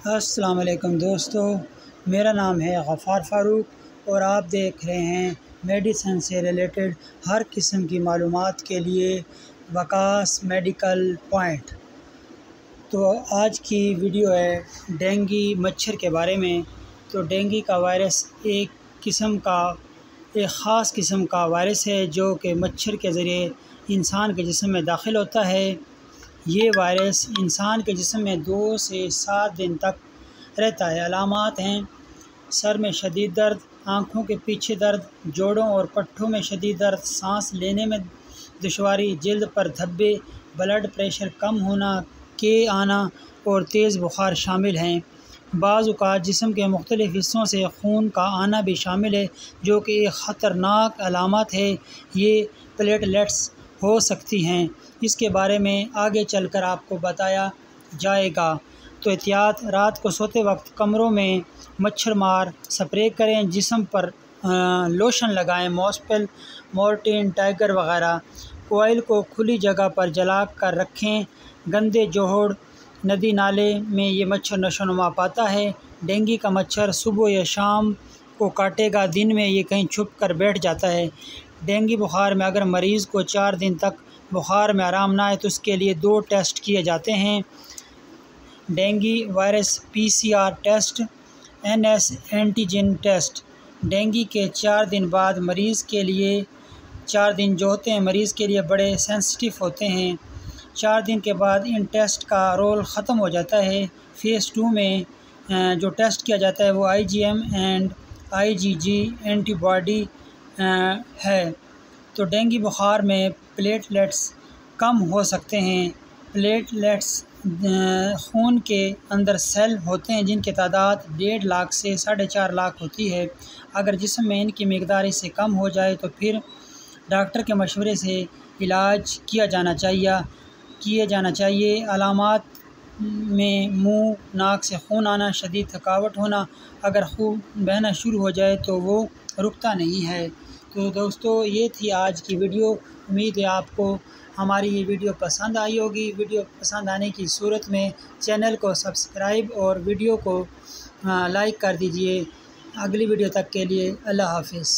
अस्सलाम वालेकुम दोस्तों, मेरा नाम है गफ़ार फ़ारूक और आप देख रहे हैं मेडिसिन से रिलेटेड हर किस्म की मालूमात के लिए वकास मेडिकल पॉइंट। तो आज की वीडियो है डेंगू मच्छर के बारे में। तो डेंगू का वायरस एक ख़ास किस्म का वायरस है जो कि मच्छर के ज़रिए इंसान के जिस्म में दाखिल होता है। ये वायरस इंसान के जिस्म में 2 से 7 दिन तक रहता है। अलामात हैं सर में शदीद दर्द, आँखों के पीछे दर्द, जोड़ों और पट्ठों में शदीद दर्द, सांस लेने में दुश्वारी, जिल्द पर धब्बे, ब्लड प्रेशर कम होना, के आना और तेज़ बुखार शामिल हैं। बाज़ औक़ात जिस्म के मुख्तलिफ़ हिस्सों से खून का आना भी शामिल है जो कि एक ख़तरनाक अलामत है। ये प्लेटलेट्स हो सकती हैं, इसके बारे में आगे चलकर आपको बताया जाएगा। तो एहतियात, रात को सोते वक्त कमरों में मच्छर मार स्प्रे करें, जिस्म पर लोशन लगाएं, मॉस्पेल, मोर्टीन, टाइगर वगैरह। ऑयल को खुली जगह पर जला कर रखें। गंदे जोहड़, नदी नाले में ये मच्छर नशोनुमा पाता है। डेंगू का मच्छर सुबह या शाम को काटेगा, दिन में ये कहीं छुप कर बैठ जाता है। डेंगू बुखार में अगर मरीज़ को 4 दिन तक बुखार में आराम ना आए तो उसके लिए 2 टेस्ट किए जाते हैं। Dengue virus PCR test, NS antigen test. Dengue के 4 दिन बाद मरीज़ के लिए 4 दिन जो होते हैं मरीज़ के लिए बड़े सेंसिटिव होते हैं। 4 दिन के बाद इन टेस्ट का रोल ख़त्म हो जाता है। फ़ेज़ 2 में जो टेस्ट किया जाता है वो IgM एंड IgG एंटीबॉडी है। तो डेंगू बुखार में प्लेटलेट्स कम हो सकते हैं। प्लेटलेट्स खून के अंदर सेल होते हैं जिनकी तादाद 1.5 लाख से 4.5 लाख होती है। अगर जिस्म में इनकी मिक़दार इससे कम हो जाए तो फिर डॉक्टर के मशवरे से इलाज किया जाना चाहिए। अलामात में मुंह, नाक से खून आना, शदीद थकावट होना, अगर खून बहना शुरू हो जाए तो वो रुकता नहीं है। तो दोस्तों, ये थी आज की वीडियो। उम्मीद है आपको हमारी ये वीडियो पसंद आई होगी। वीडियो पसंद आने की सूरत में चैनल को सब्सक्राइब और वीडियो को लाइक कर दीजिए। अगली वीडियो तक के लिए अल्लाह हाफ़िज़।